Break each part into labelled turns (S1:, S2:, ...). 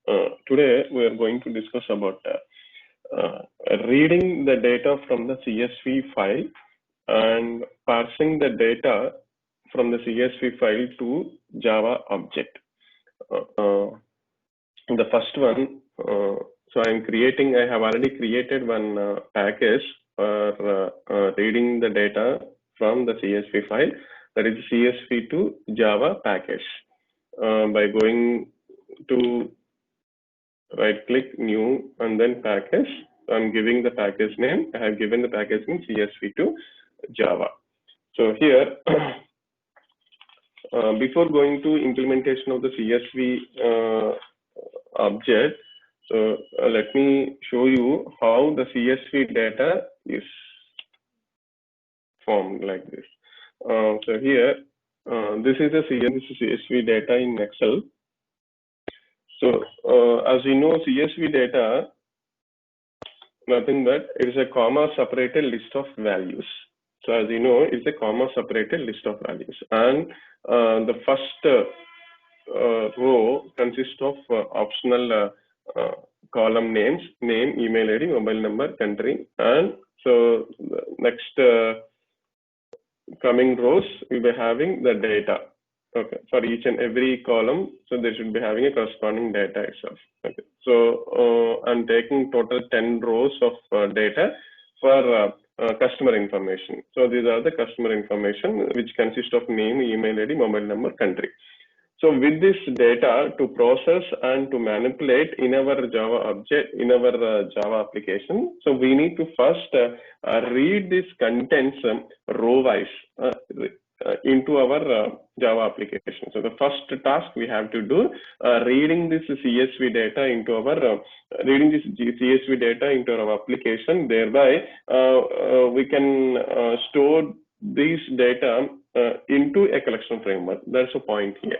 S1: Today we are going to discuss about reading the data from the CSV file and parsing the data from the CSV file to Java object. The first one, so I have already created one package for reading the data from the CSV file, that is CSV to Java package. By going to right click new and then package, I'm giving the package name. I have given the package name CSV to Java. So here, before going to implementation of the CSV object, so let me show you how the CSV data is formed like this. So here, this is a CSV data in Excel. So as you know, CSV data, nothing but it is a comma separated list of values. So as you know, it's a comma separated list of values, and the first row consists of optional column names, name, email ID, mobile number, country, and so the next coming rows will be having the data. Okay, for each and every column, so they should be having a corresponding data itself. Okay, so I'm taking total 10 rows of data for customer information. So these are the customer information which consist of name, email ID, mobile number, country. So with this data to process and to manipulate in our Java object, in our Java application, so we need to first read this contents row-wise into our Java application. So the first task we have to do, reading this CSV data into our application. Thereby, we can store this data into a collection framework. That's the point here.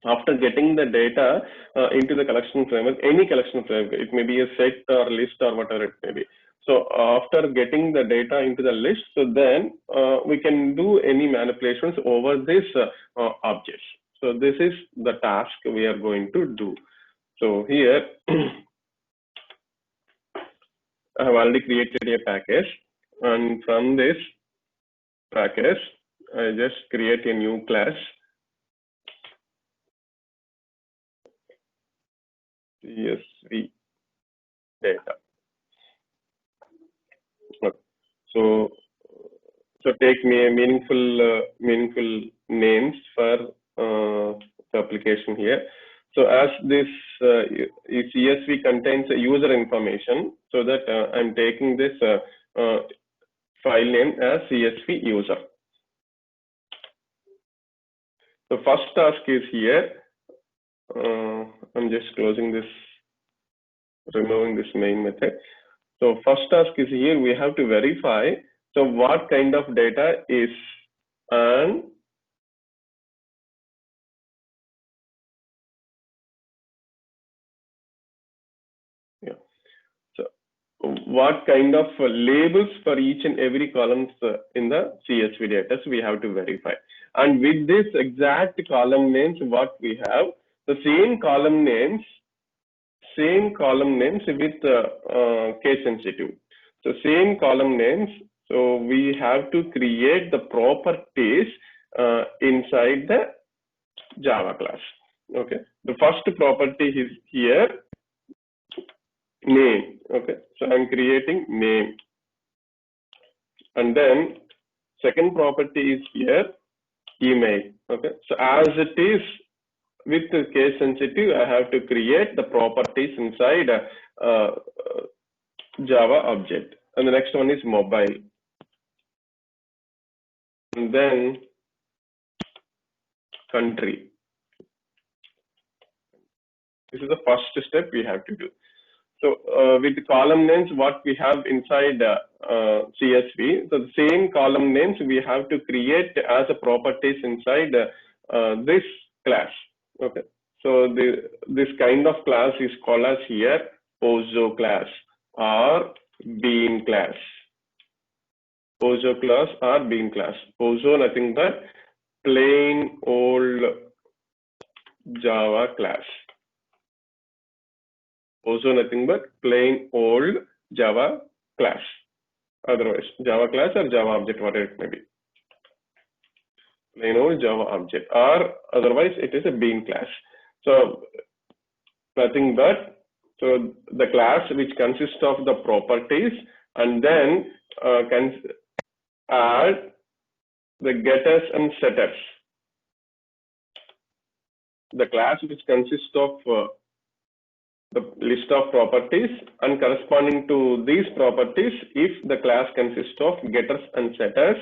S1: After getting the data into the collection framework, any collection framework, it may be a set or list or whatever it may be. So after getting the data into the list, so then we can do any manipulations over this objects. So this is the task we are going to do. So here, I have already created a package, and from this package, I just create a new class. CSV data. Okay. So take me a meaningful names for the application here. So as this CSV contains user information, so that I'm taking this file name as CSV user. The first task is here. I'm just closing this, removing this main method. So first task is here, we have to verify, so what kind of data is, and yeah, so what kind of labels for each and every columns in the CSV data, so we have to verify. And with this exact column names, what we have, the same column names with case sensitive. So same column names. So we have to create the properties inside the Java class. Okay. The first property is here, name. Okay. So I'm creating name. And then second property is here, email. Okay. So as it is with the case sensitive, I have to create the properties inside Java object. And the next one is mobile. And then country. This is the first step we have to do. So with the column names, what we have inside CSV, so the same column names we have to create as a properties inside this class. Okay, so this kind of class is called as here POSO class or bean class. POSO class or bean class. POSO nothing but plain old Java class. Also nothing but plain old Java class. Otherwise, Java class or Java object, whatever it may be. Plain old Java object, or otherwise it is a bean class. So nothing but, so the class which consists of the properties, and then can add the getters and setters. The class which consists of the list of properties, and corresponding to these properties, if the class consists of getters and setters,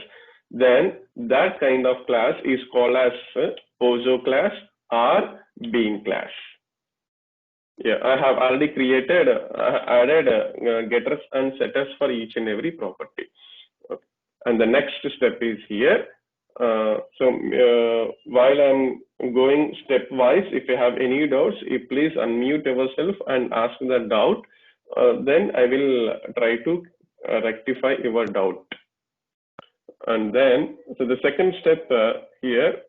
S1: then that kind of class is called as Pozo class or bean class. Yeah, I have already created, added getters and setters for each and every property. Okay. And the next step is here. While I'm going stepwise, if you have any doubts, you please unmute yourself and ask the doubt. Then I will try to rectify your doubt. And then, so the second step here,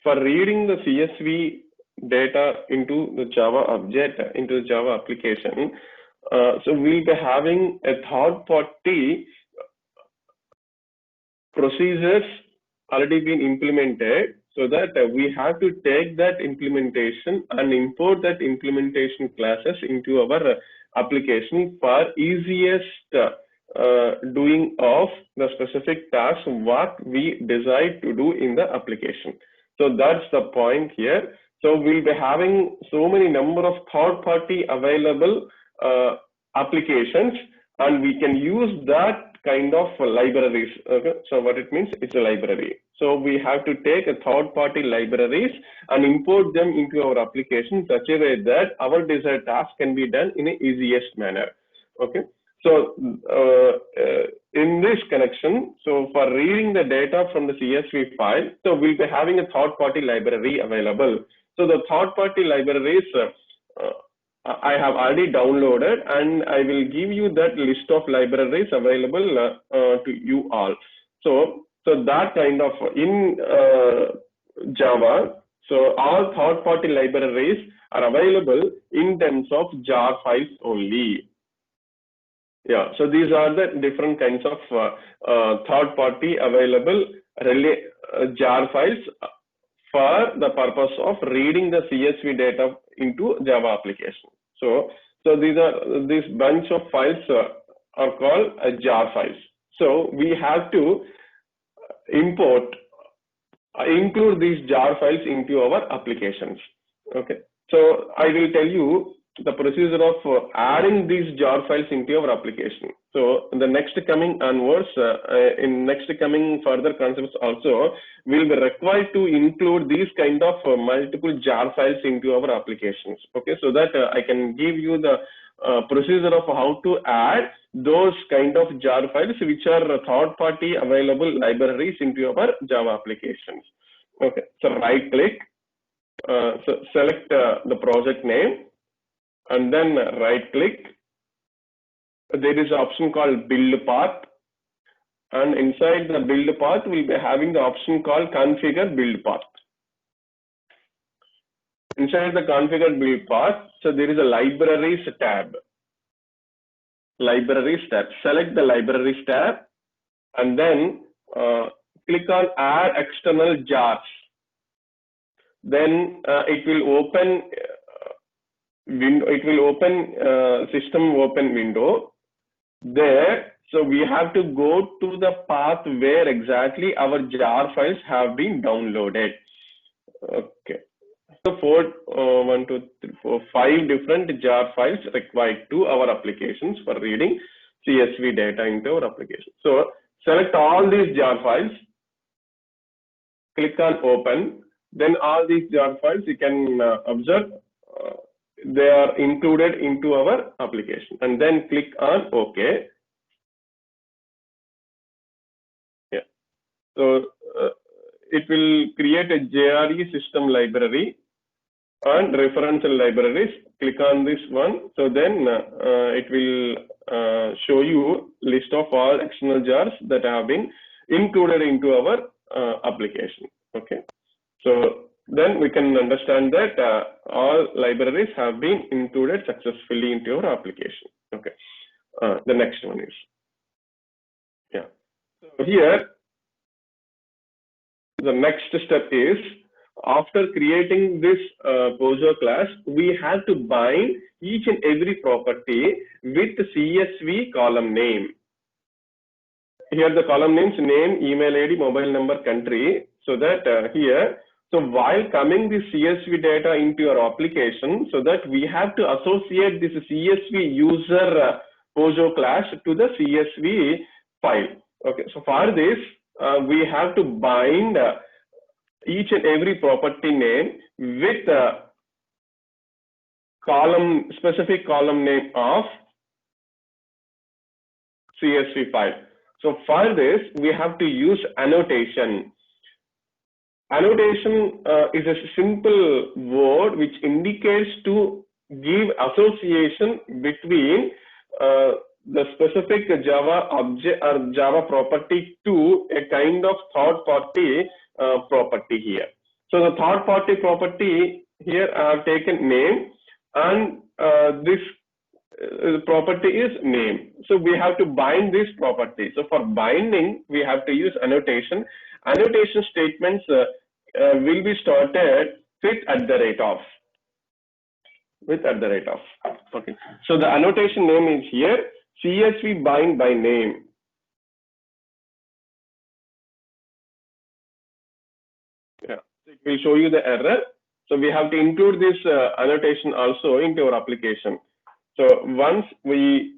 S1: for reading the CSV data into the Java object, into the Java application, so we'll be having a third-party procedures already been implemented, so that we have to take that implementation and import that implementation classes into our application for easiest doing of the specific task what we decide to do in the application. So that's the point here. So we'll be having so many number of third-party available applications, and we can use that kind of libraries. Okay, so what it means, it's a library. So we have to take a third-party libraries and import them into our application such a way that our desired task can be done in the easiest manner. Okay, so in this connection, so for reading the data from the CSV file, so we'll be having a third-party library available. So the third-party libraries I have already downloaded, and I will give you that list of libraries available to you all. So that kind of in Java, so all third-party libraries are available in terms of jar files only. Yeah, so these are the different kinds of third-party available jar files for the purpose of reading the CSV data into Java application. So these bunch of files are called jar files. So we have to include these jar files into our applications. Okay. So I will tell you the procedure of adding these jar files into our application. So in the next coming onwards, in next coming further concepts also, we'll be required to include these kind of multiple jar files into our applications. Okay, so that I can give you the procedure of how to add those kind of jar files which are third-party available libraries into our Java applications. Okay, so right click, so select the project name, and then right click. There is an option called build path, and inside the build path we'll be having the option called configure build path. Inside the configure build path, so there is a libraries tab. Libraries tab. Select the libraries tab, and then click on add external jars. Then it will open system open window. There, so we have to go to the path where exactly our jar files have been downloaded. Okay, so 5 different jar files required to our applications for reading CSV data into our application. So select all these jar files, click on open. Then all these jar files you can observe they are included into our application, and then click on OK. Yeah, so it will create a JRE system library and referential libraries. Click on this one, so then it will show you list of all external jars that have been included into our application. Okay, so then we can understand that all libraries have been included successfully into your application. Okay. The next one is, yeah. So here, the next step is, after creating this POJO class, we have to bind each and every property with CSV column name. Here the column names: name, email ID, mobile number, country. So that here, so while coming this CSV data into your application, so that we have to associate this CSV user POJO class to the CSV file. Okay, so for this, we have to bind each and every property name with specific column name of CSV file. So for this, we have to use annotation. Annotation is a simple word which indicates to give association between the specific Java object or Java property to a kind of third party property here. So the third party property here I have taken name, and this property is name. So we have to bind this property. So for binding, we have to use annotation. Annotation statements will be started with @ of. Okay. So the annotation name is here CSV bind by name. Yeah. It will show you the error. So we have to include this annotation also into our application. So once we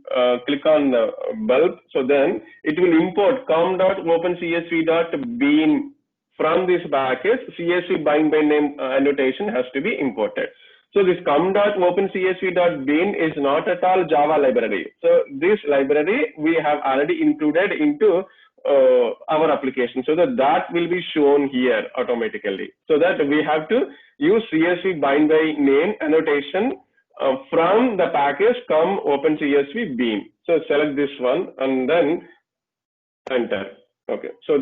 S1: click on the bulb, so then it will import com.opencsv.bean from this package. CSV bind by name annotation has to be imported. So this com.opencsv.bean is not at all Java library. So this library we have already included into our application, so that will be shown here automatically. So that we have to use CSV bind by name annotation from the package com opencsv bean. So select this one and then enter. Okay. So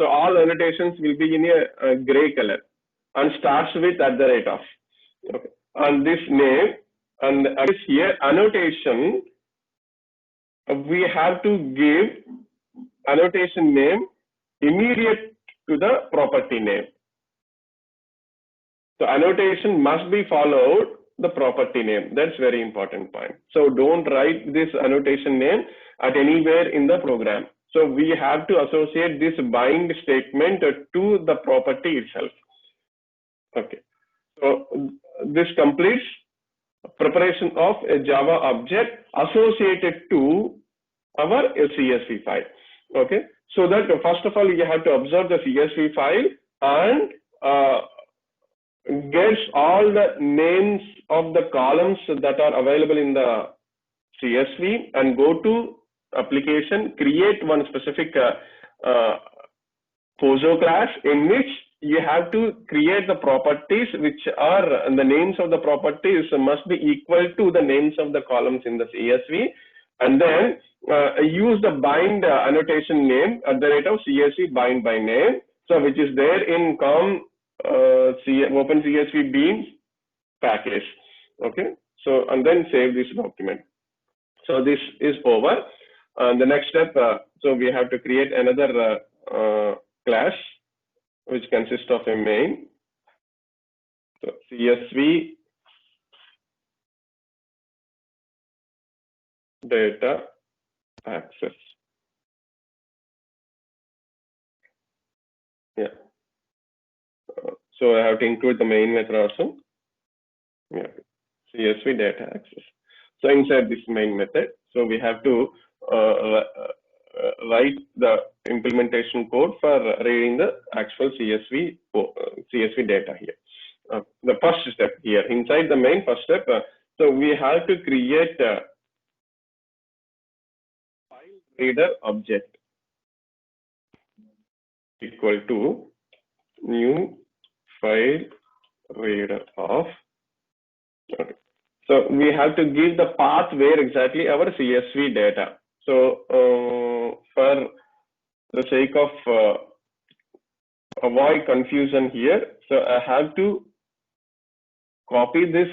S1: all annotations will be in a gray color and starts with @ of. Okay. And this name and this here annotation, we have to give annotation name immediate to the property name. So annotation must be followed the property name. That's very important point. So don't write this annotation name at anywhere in the program. So we have to associate this bind statement to the property itself. Okay. So this completes preparation of a Java object associated to our CSV file. Okay. So that first of all, you have to observe the CSV file and gets all the names of the columns that are available in the CSV and go to application, create one specific POJO class in which you have to create the properties which are, and the names of the properties must be equal to the names of the columns in the CSV, and then use the bind annotation name @ of CSV bind by name, so which is there in com OpenCSV beans package. Okay, so and then save this document. So this is over. The next step, so we have to create another class which consists of a main. So CSV data access. Yeah. So I have to include the main method also. Yeah. CSV data access. So inside this main method, so we have to write the implementation code for reading the actual CSV data here. The first step here inside the main first step, so we have to create a file reader object equal to new file reader of. Okay. So we have to give the path where exactly our CSV data. So for the sake of avoid confusion here, So I have to copy this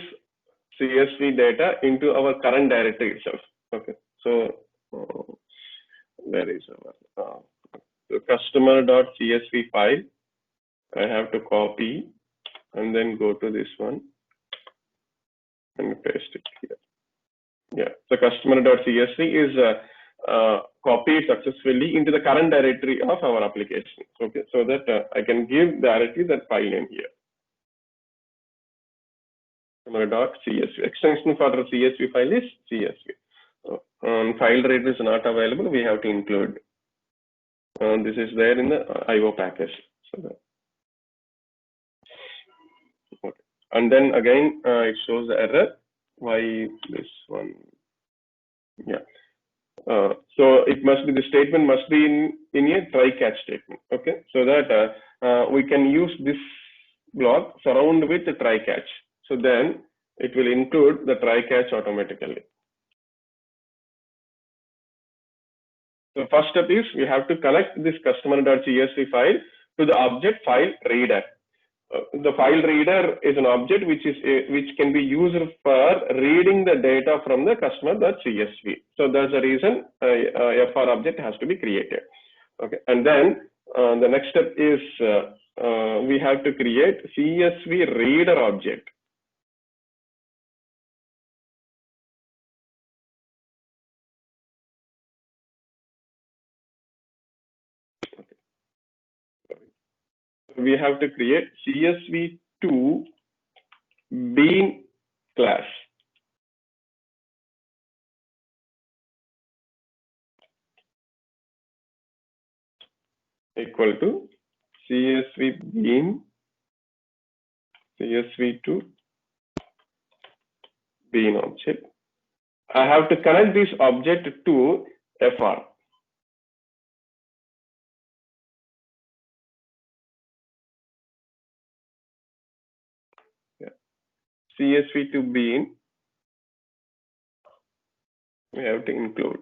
S1: CSV data into our current directory itself. Okay, so where is our customer.csv file? I have to copy and then go to this one and paste it here. Yeah, so customer.csv is copied successfully into the current directory of our application. Okay, so that I can give directly that file name here. Customer.csv. Extension for the CSV file is CSV. File reader is not available. We have to include. This is there in the IO package. So that. Okay. And then again, it shows the error. Why this one? Yeah. So it must be, the statement must be in a try catch statement. Okay. So that we can use this block surround with the try catch. So then it will include the try catch automatically. So first step is we have to connect this customer.csv file to the object file reader. The file reader is an object which can be used for reading the data from the customer.csv. So that's the reason FR object has to be created. Okay, and then the next step is we have to create CSV reader object. We have to create CSV2 bean class. Equal to CSV bean CSV2 bean object. I have to connect this object to FR. CSV2 bean, we have to include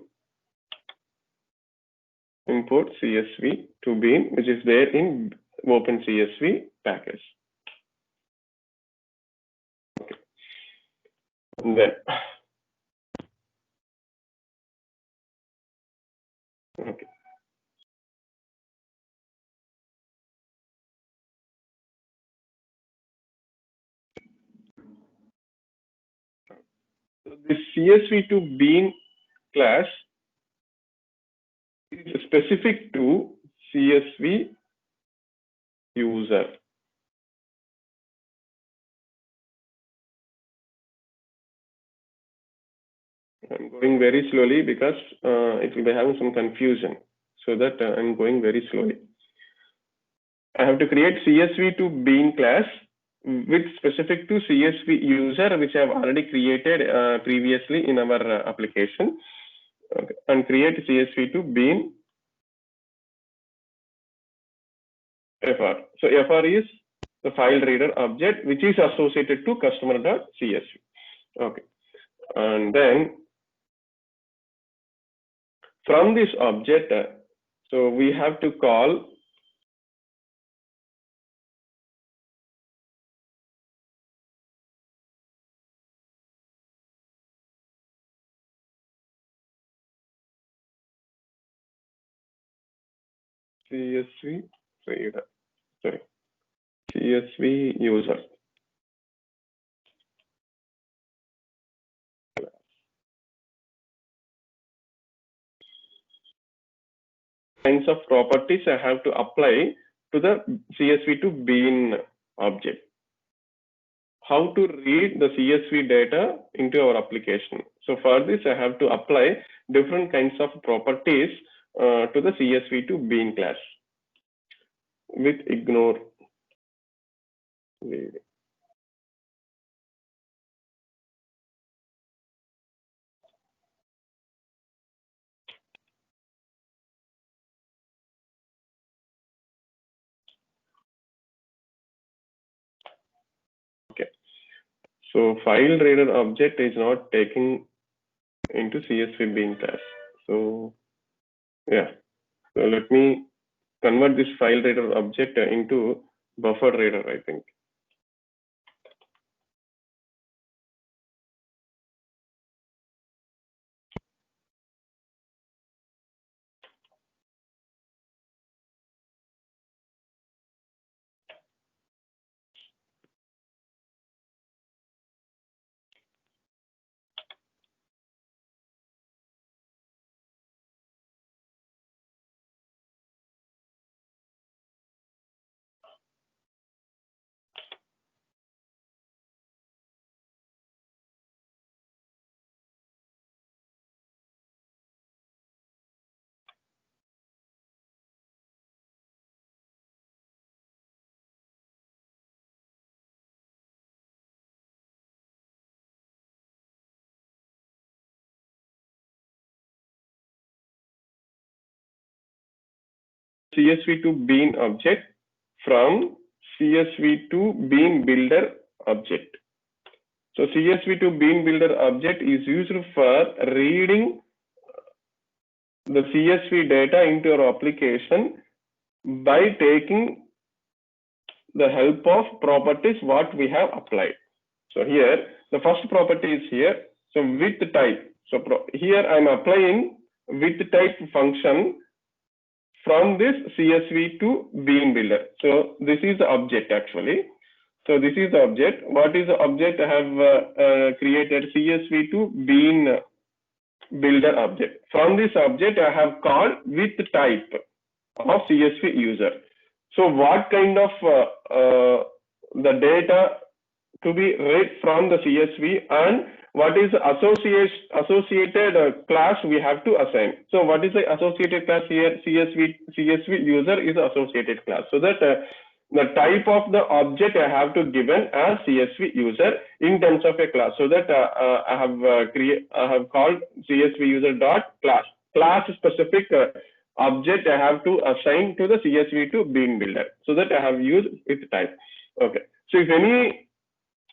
S1: import CSV2 bean, which is there in OpenCSV package. Okay. And then okay. So this CSV2 bean class is specific to CSV user. I'm going very slowly because it will be having some confusion. So that I'm going very slowly. I have to create CSV2 bean class with specific to CSV user, which I have already created previously in our application. Okay. And create CSV2 bean FR. So FR is the file reader object, which is associated to customer.csv. Okay. And then from this object, so we have to call CSV reader, sorry, CSV user. Kinds of properties I have to apply to the CSV2 bean object. How to read the CSV data into our application. So for this, I have to apply different kinds of properties to the CSV2 bean class with ignore. Okay. So file reader object is not taking into CSV bean class. So yeah, so let me convert this file reader object into buffer reader, I think. CSV to bean object from CSV to bean builder object. So CSV to bean builder object is used for reading the CSV data into your application by taking the help of properties what we have applied. So here the first property is here. So with type. So here I'm applying with type function from this CSV to bean builder. So this is the object actually. So this is the object. What is the object? I have created CSV to bean builder object. From this object I have called with type of CSV user. So what kind of the data to be read from the CSV and what is the associated class we have to assign. So what is the associated class here? CSV user is associated class. So that the type of the object I have to given as CSV user in terms of a class. So that I have called CSV user dot class. Class specific object I have to assign to the CSV to bean builder. So that I have used its type. Okay. So if any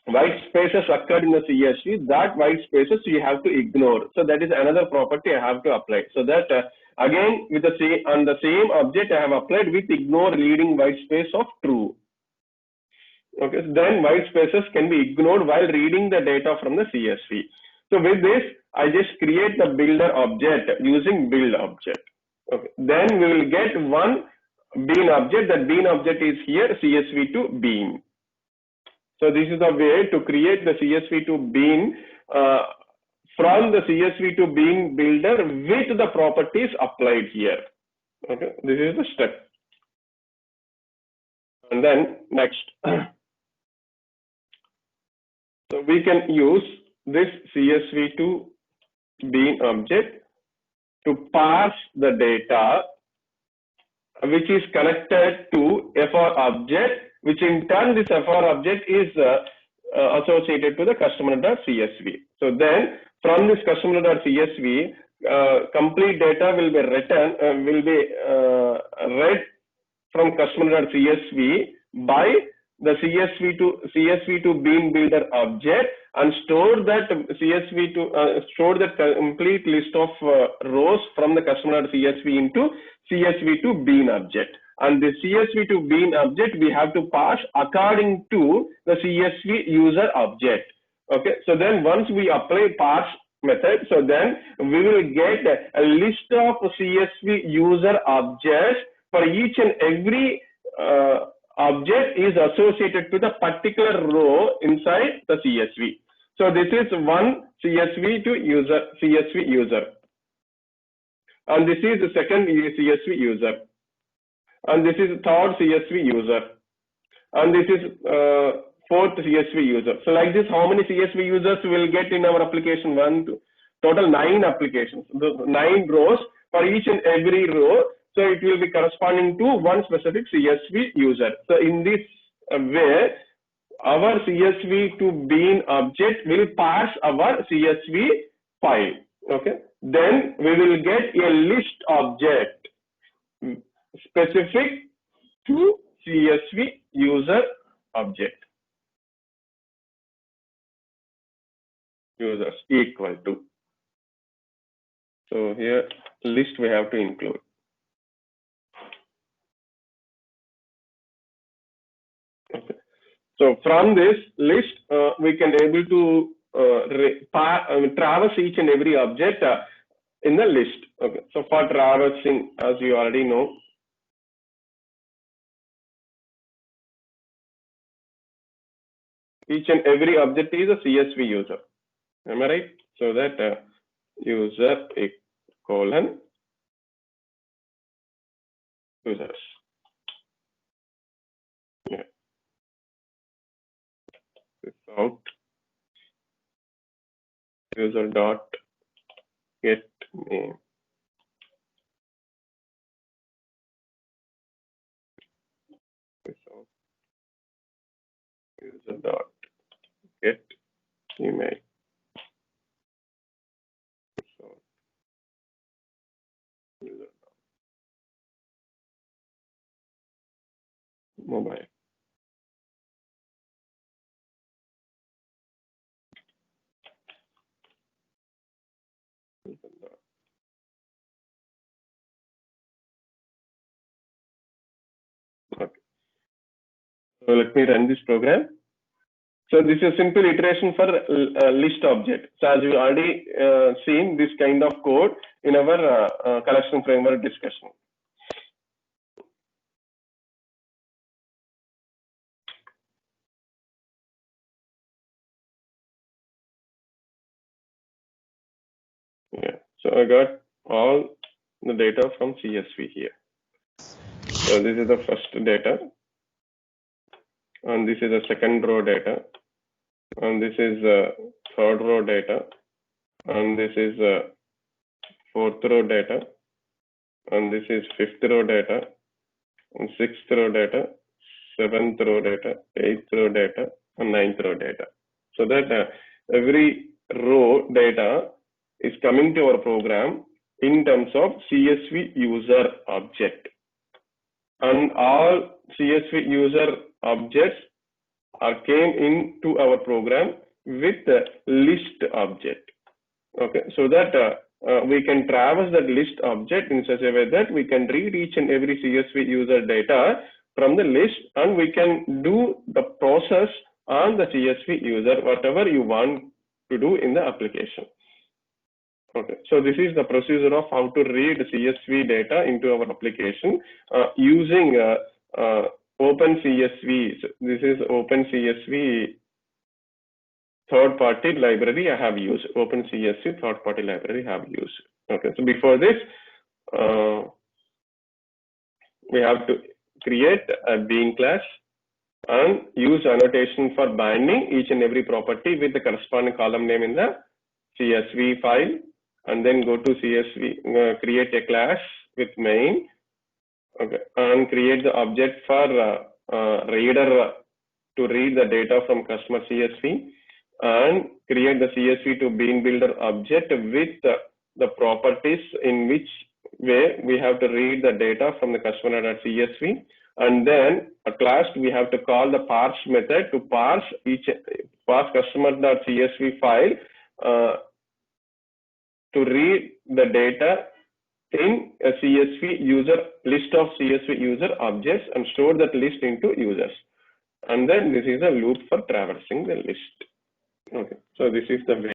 S1: white spaces occurred in the CSV, that white spaces you have to ignore. So that is another property I have to apply. So that again with the same on the same object I have applied with ignore leading white space of true. Okay, so then white spaces can be ignored while reading the data from the CSV. So with this, I just create the builder object using build object. Okay, then we will get one bean object. That bean object is here CSV to bean. So this is the way to create the CSV to bean from the CSV to bean builder with the properties applied here. Okay, this is the step. And then next, so we can use this CSV to bean object to parse the data which is connected to FR object, which in turn this FR object is associated to the customer.csv. So then from this customer.csv, complete data will be written, read from customer.csv by the CSV to bean builder object and store that CSV to store that complete list of rows from the customer.csv into CSV to bean object. And the CSV to bean object we have to pass according to the CSV user object. Okay, so then once we apply parse method, so then we will get a list of CSV user objects for each and every object is associated to the particular row inside the CSV. So this is one CSV user, and this is the second CSV user, and this is third CSV user, and this is fourth CSV user. So like this, how many CSV users will get in our application? Total 9 applications, 9 rows for each and every row. So it will be corresponding to one specific CSV user. So in this way, our CSV to bean object will parse our CSV file. Okay. Then we will get a list object specific to CSV user object. Users equal to. So here list we have to include. So from this list, we can able to traverse each and every object in the list. Okay. So for traversing, as you already know, each and every object is a CSV user. Am I right? So that user colon users. Yeah. Without user dot get name. Without user dot get email. Without user mobile. Okay. So let me run this program. So this is a simple iteration for list object. So as we already seen this kind of code in our collection framework discussion. Yeah. So I got all the data from CSV here. So this is the first data, and this is the second row data, and this is third row data, and this is fourth row data, and this is fifth row data, and sixth row data, seventh row data, eighth row data, and ninth row data. So that every row data is coming to our program in terms of CSV user object, and all CSV user objects came into our program with the list object. Okay, so that we can traverse that list object in such a way that we can read each and every CSV user data from the list, and we can do the process on the CSV user, whatever you want to do in the application. Okay, so this is the procedure of how to read CSV data into our application using OpenCSV. So this is OpenCSV third-party library I have used. OpenCSV third-party library I have used. Okay, so before this, we have to create a bean class and use annotation for binding each and every property with the corresponding column name in the CSV file, and then go to CSV, create a class with main, okay, and create the object for reader to read the data from customer CSV, and create the CSV to bean builder object with the properties in which way we have to read the data from the customer.csv, and then at last we have to call the parse method to parse customer.csv file to read the data in a CSV user list of CSV user objects and store that list into users. And then this is a loop for traversing the list. Okay, so this is the way.